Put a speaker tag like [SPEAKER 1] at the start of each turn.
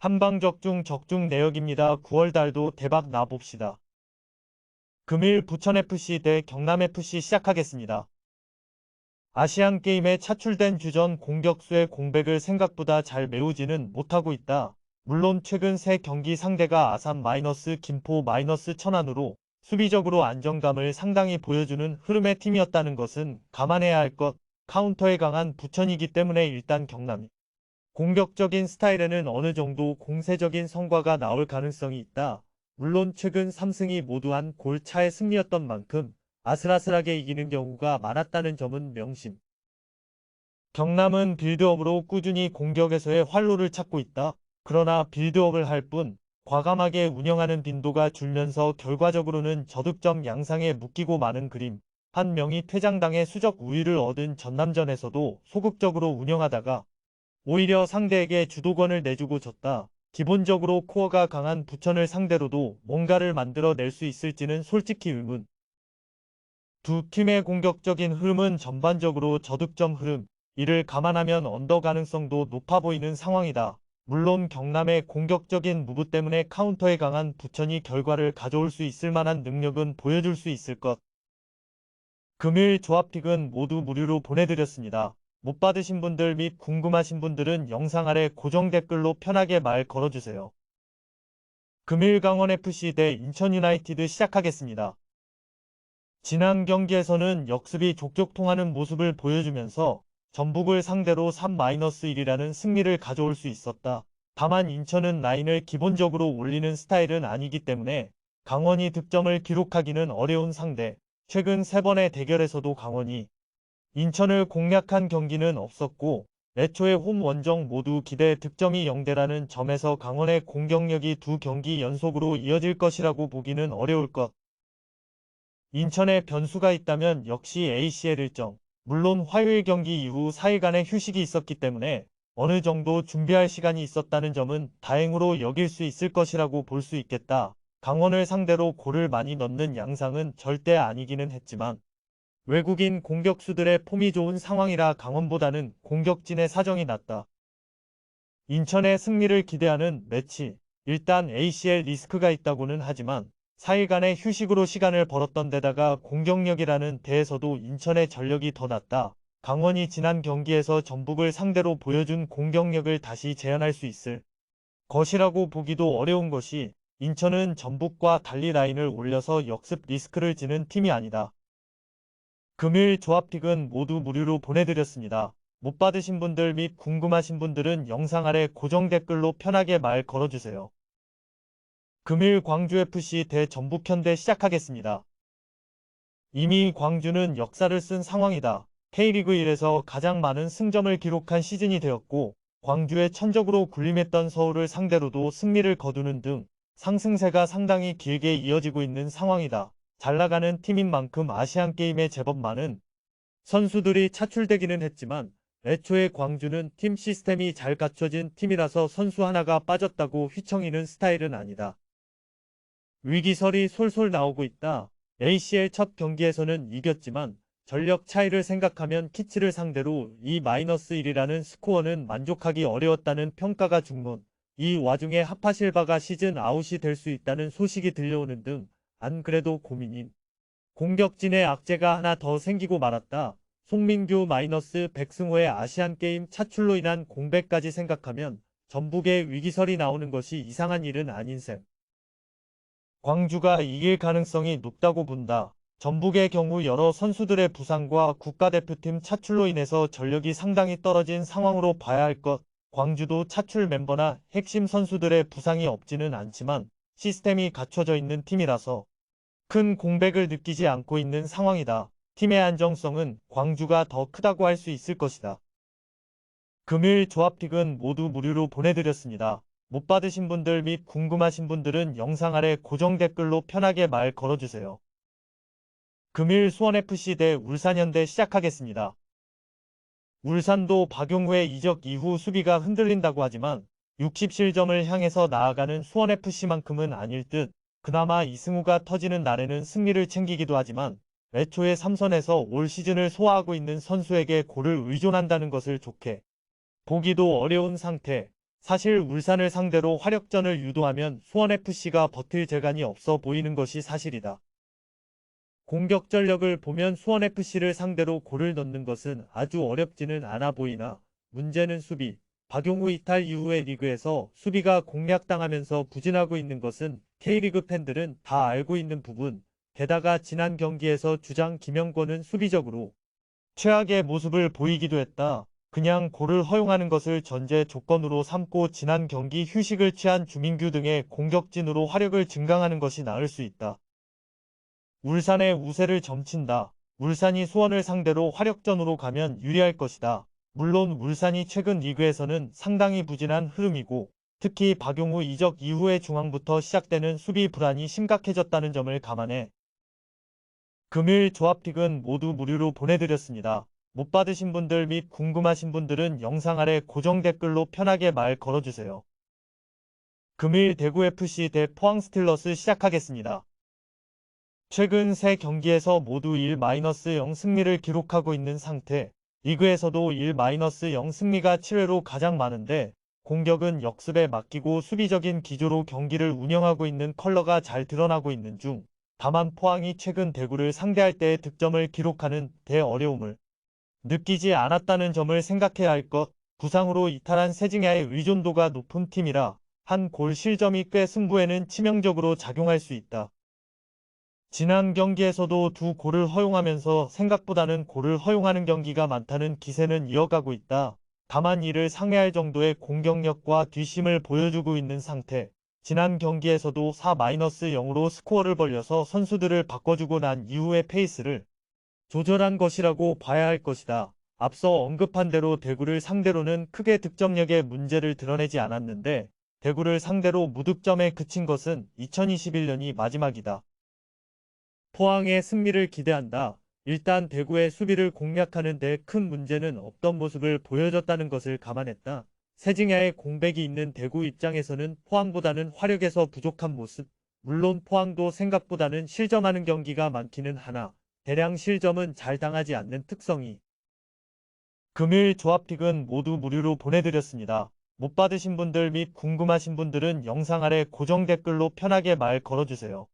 [SPEAKER 1] 한방적중 적중 내역입니다. 9월달도 대박 나봅시다. 금일 부천FC 대 경남FC 시작하겠습니다. 아시안게임에 차출된 주전 공격수의 공백을 생각보다 잘 메우지는 못하고 있다. 물론 최근 세 경기 상대가 아산 김포 천안으로 수비적으로 안정감을 상당히 보여주는 흐름의 팀이었다는 것은 감안해야 할 것. 카운터에 강한 부천이기 때문에 일단 경남이 공격적인 스타일에는 어느 정도 공세적인 성과가 나올 가능성이 있다. 물론 최근 3승이 모두 한 골 차의 승리였던 만큼 아슬아슬하게 이기는 경우가 많았다는 점은 명심. 경남은 빌드업으로 꾸준히 공격에서의 활로를 찾고 있다. 그러나 빌드업을 할 뿐 과감하게 운영하는 빈도가 줄면서 결과적으로는 저득점 양상에 묶이고 마는 그림. 한 명이 퇴장당해 수적 우위를 얻은 전남전에서도 소극적으로 운영하다가 오히려 상대에게 주도권을 내주고 졌다. 기본적으로 코어가 강한 부천을 상대로도 뭔가를 만들어낼 수 있을지는 솔직히 의문. 두 팀의 공격적인 흐름은 전반적으로 저득점 흐름, 이를 감안하면 언더 가능성도 높아 보이는 상황이다. 물론 경남의 공격적인 무브 때문에 카운터에 강한 부천이 결과를 가져올 수 있을 만한 능력은 보여줄 수 있을 것. 금일 조합픽은 모두 무료로 보내드렸습니다. 못 받으신 분들 및 궁금하신 분들은 영상 아래 고정 댓글로 편하게 말 걸어주세요. 금일 강원FC 대 인천 유나이티드 시작하겠습니다. 지난 경기에서는 역습이 족족 통하는 모습을 보여주면서 전북을 상대로 3-1이라는 승리를 가져올 수 있었다. 다만 인천은 라인을 기본적으로 올리는 스타일은 아니기 때문에 강원이 득점을 기록하기는 어려운 상대. 최근 3번의 대결에서도 강원이 인천을 공략한 경기는 없었고 애초에 홈 원정 모두 기대 득점이 0대라는 점에서 강원의 공격력이 두 경기 연속으로 이어질 것이라고 보기는 어려울 것. 인천에 변수가 있다면 역시 ACL 일정. 물론 화요일 경기 이후 4일간의 휴식이 있었기 때문에 어느 정도 준비할 시간이 있었다는 점은 다행으로 여길 수 있을 것이라고 볼 수 있겠다. 강원을 상대로 골을 많이 넣는 양상은 절대 아니기는 했지만 외국인 공격수들의 폼이 좋은 상황이라 강원보다는 공격진의 사정이 낫다. 인천의 승리를 기대하는 매치. 일단 ACL 리스크가 있다고는 하지만 4일간의 휴식으로 시간을 벌었던 데다가 공격력이라는 데에서도 인천의 전력이 더 낫다. 강원이 지난 경기에서 전북을 상대로 보여준 공격력을 다시 재현할 수 있을 것이라고 보기도 어려운 것이 인천은 전북과 달리 라인을 올려서 역습 리스크를 지는 팀이 아니다. 금일 조합픽은 모두 무료로 보내드렸습니다. 못 받으신 분들 및 궁금하신 분들은 영상 아래 고정 댓글로 편하게 말 걸어주세요. 금일 광주FC 대 전북현대 시작하겠습니다. 이미 광주는 역사를 쓴 상황이다. K리그 1에서 가장 많은 승점을 기록한 시즌이 되었고 광주에 천적으로 군림했던 서울을 상대로도 승리를 거두는 등 상승세가 상당히 길게 이어지고 있는 상황이다. 잘 나가는 팀인 만큼 아시안게임에 제법 많은 선수들이 차출되기는 했지만 애초에 광주는 팀 시스템이 잘 갖춰진 팀이라서 선수 하나가 빠졌다고 휘청이는 스타일은 아니다. 위기설이 솔솔 나오고 있다. ACL 첫 경기에서는 이겼지만 전력 차이를 생각하면 키츠를 상대로 2-1이라는 스코어는 만족하기 어려웠다는 평가가 중론. 이 와중에 하파실바가 시즌 아웃이 될 수 있다는 소식이 들려오는 등 안 그래도 고민인 공격진의 악재가 하나 더 생기고 말았다. 송민규 백승호의 아시안게임 차출로 인한 공백까지 생각하면 전북의 위기설이 나오는 것이 이상한 일은 아닌 셈. 광주가 이길 가능성이 높다고 본다. 전북의 경우 여러 선수들의 부상과 국가대표팀 차출로 인해서 전력이 상당히 떨어진 상황으로 봐야 할 것. 광주도 차출 멤버나 핵심 선수들의 부상이 없지는 않지만 시스템이 갖춰져 있는 팀이라서 큰 공백을 느끼지 않고 있는 상황이다. 팀의 안정성은 광주가 더 크다고 할 수 있을 것이다. 금일 조합픽은 모두 무료로 보내드렸습니다. 못 받으신 분들 및 궁금하신 분들은 영상 아래 고정 댓글로 편하게 말 걸어주세요. 금일 수원FC 대 울산현대 시작하겠습니다. 울산도 박용호의 이적 이후 수비가 흔들린다고 하지만 67점을 향해서 나아가는 수원FC만큼은 아닐 듯. 그나마 이승우가 터지는 날에는 승리를 챙기기도 하지만 애초에 3선에서 올 시즌을 소화하고 있는 선수에게 골을 의존한다는 것을 좋게 보기도 어려운 상태. 사실 울산을 상대로 화력전을 유도하면 수원FC가 버틸 재간이 없어 보이는 것이 사실이다. 공격 전력을 보면 수원FC를 상대로 골을 넣는 것은 아주 어렵지는 않아 보이나 문제는 수비. 박용우 이탈 이후에 리그에서 수비가 공략당하면서 부진하고 있는 것은 K리그 팬들은 다 알고 있는 부분. 게다가 지난 경기에서 주장 김영권은 수비적으로 최악의 모습을 보이기도 했다. 그냥 골을 허용하는 것을 전제 조건으로 삼고 지난 경기 휴식을 취한 주민규 등의 공격진으로 화력을 증강하는 것이 나을 수 있다. 울산의 우세를 점친다. 울산이 수원을 상대로 화력전으로 가면 유리할 것이다. 물론 울산이 최근 리그에서는 상당히 부진한 흐름이고 특히 박용우 이적 이후의 중앙부터 시작되는 수비 불안이 심각해졌다는 점을 감안해 금일 조합픽은 모두 무료로 보내드렸습니다. 못 받으신 분들 및 궁금하신 분들은 영상 아래 고정 댓글로 편하게 말 걸어주세요. 금일 대구FC 대 포항스틸러스 시작하겠습니다. 최근 3경기에서 모두 1-0 승리를 기록하고 있는 상태. 리그에서도 1-0 승리가 7회로 가장 많은데 공격은 역습에 맡기고 수비적인 기조로 경기를 운영하고 있는 컬러가 잘 드러나고 있는 중 다만 포항이 최근 대구를 상대할 때의 득점을 기록하는 대 어려움을 느끼지 않았다는 점을 생각해야 할 것. 부상으로 이탈한 세징야의 의존도가 높은 팀이라 한 골 실점이 꽤 승부에는 치명적으로 작용할 수 있다. 지난 경기에서도 2골을 허용하면서 생각보다는 골을 허용하는 경기가 많다는 기세는 이어가고 있다. 다만 이를 상회할 정도의 공격력과 뒷심을 보여주고 있는 상태. 지난 경기에서도 4-0으로 스코어를 벌려서 선수들을 바꿔주고 난 이후의 페이스를 조절한 것이라고 봐야 할 것이다. 앞서 언급한 대로 대구를 상대로는 크게 득점력의 문제를 드러내지 않았는데 대구를 상대로 무득점에 그친 것은 2021년이 마지막이다. 포항의 승리를 기대한다. 일단 대구의 수비를 공략하는 데 큰 문제는 없던 모습을 보여줬다는 것을 감안했다. 세징야의 공백이 있는 대구 입장에서는 포항보다는 화력에서 부족한 모습. 물론 포항도 생각보다는 실점하는 경기가 많기는 하나 대량 실점은 잘 당하지 않는 특성이. 금일 조합픽은 모두 무료로 보내드렸습니다. 못 받으신 분들 및 궁금하신 분들은 영상 아래 고정 댓글로 편하게 말 걸어주세요.